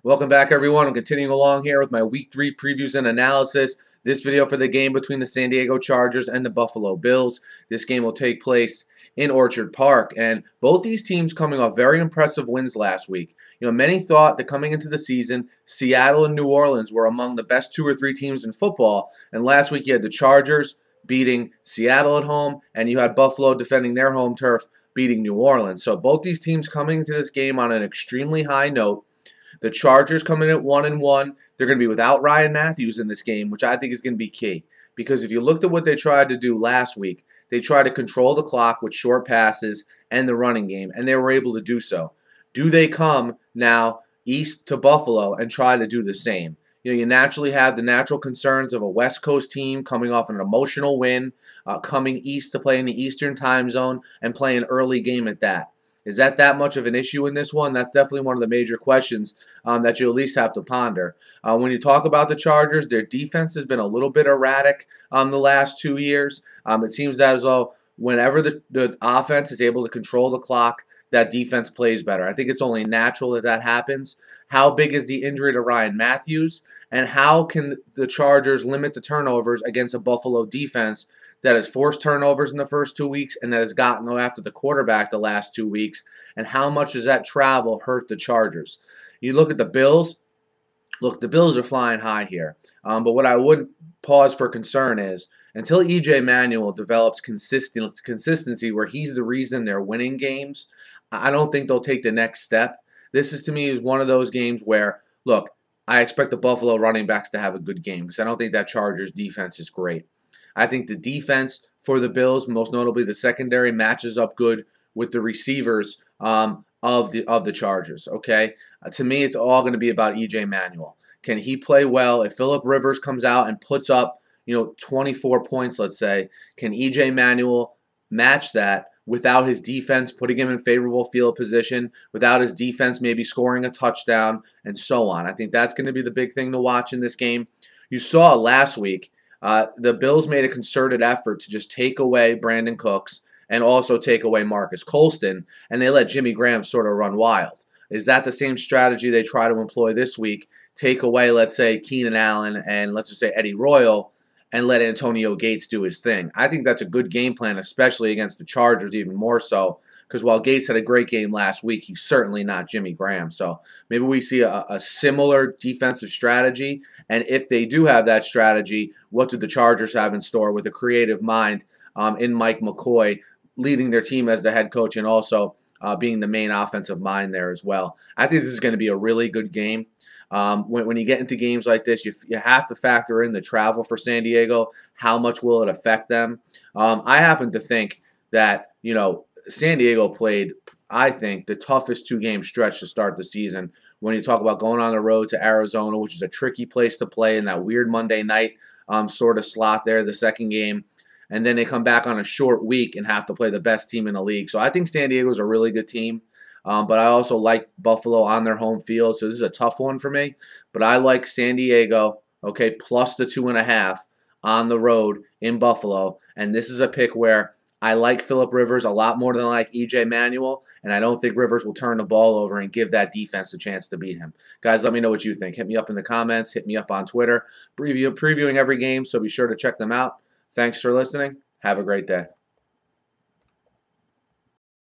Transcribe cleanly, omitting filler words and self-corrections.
Welcome back, everyone. I'm continuing along here with my Week 3 previews and analysis. This video for the game between the San Diego Chargers and the Buffalo Bills. This game will take place in Orchard Park, and both these teams coming off very impressive wins last week. Many thought that coming into the season, Seattle and New Orleans were among the best 2 or 3 teams in football, and last week you had the Chargers beating Seattle at home, and you had Buffalo defending their home turf, beating New Orleans. So both these teams coming into this game on an extremely high note. The Chargers coming at 1-1. They're going to be without Ryan Matthews in this game, which I think is going to be key. Because if you looked at what they tried to do last week, they tried to control the clock with short passes and the running game, and they were able to do so. Do they come now east to Buffalo and try to do the same? You naturally have the natural concerns of a West Coast team coming off an emotional win, coming east to play in the Eastern time zone and play an early game at that. Is that much of an issue in this one? That's definitely one of the major questions that you at least have to ponder. When you talk about the Chargers, their defense has been a little bit erratic the last 2 years. It seems as though whenever the offense is able to control the clock, that defense plays better. I think it's only natural that happens. How big is the injury to Ryan Matthews? And how can the Chargers limit the turnovers against a Buffalo defense that has forced turnovers in the first 2 weeks and that has gotten after the quarterback the last 2 weeks? And how much does that travel hurt the Chargers? You look at the Bills. Look, the Bills are flying high here. But what I would pause for concern is until E.J. Manuel develops consistency where he's the reason they're winning games, I don't think they'll take the next step. This is, to me, is one of those games where, look, I expect the Buffalo running backs to have a good game because I don't think that Chargers defense is great. I think the defense for the Bills, most notably the secondary, matches up good with the receivers of the Chargers. Okay, to me, it's all going to be about E.J. Manuel. Can he play well? If Phillip Rivers comes out and puts up 24 points, let's say, can E.J. Manuel match that without his defense putting him in favorable field position, without his defense maybe scoring a touchdown, and so on? I think that's going to be the big thing to watch in this game. You saw last week, the Bills made a concerted effort to just take away Brandon Cooks and also take away Marcus Colston, and they let Jimmy Graham sort of run wild. Is that the same strategy they try to employ this week? Take away, let's say, Keenan Allen and let's just say Eddie Royal, and let Antonio Gates do his thing. I think that's a good game plan, especially against the Chargers, even more so, because while Gates had a great game last week, he's certainly not Jimmy Graham. So maybe we see a similar defensive strategy, and if they do have that strategy, what do the Chargers have in store with a creative mind in Mike McCoy leading their team as the head coach and also being the main offensive mind there as well? I think this is going to be a really good game. When you get into games like this, you have to factor in the travel for San Diego. How much will it affect them? I happen to think that, San Diego played, I think, the toughest 2-game stretch to start the season. When you talk about going on the road to Arizona, which is a tricky place to play in that weird Monday night sort of slot there, the second game. And then they come back on a short week and have to play the best team in the league. So I think San Diego's a really good team. But I also like Buffalo on their home field, so this is a tough one for me. But I like San Diego, okay, plus the 2.5 on the road in Buffalo. And this is a pick where I like Phillip Rivers a lot more than I like E.J. Manuel, and I don't think Rivers will turn the ball over and give that defense a chance to beat him. Guys, let me know what you think. Hit me up in the comments. Hit me up on Twitter. Previewing every game, so be sure to check them out. Thanks for listening. Have a great day.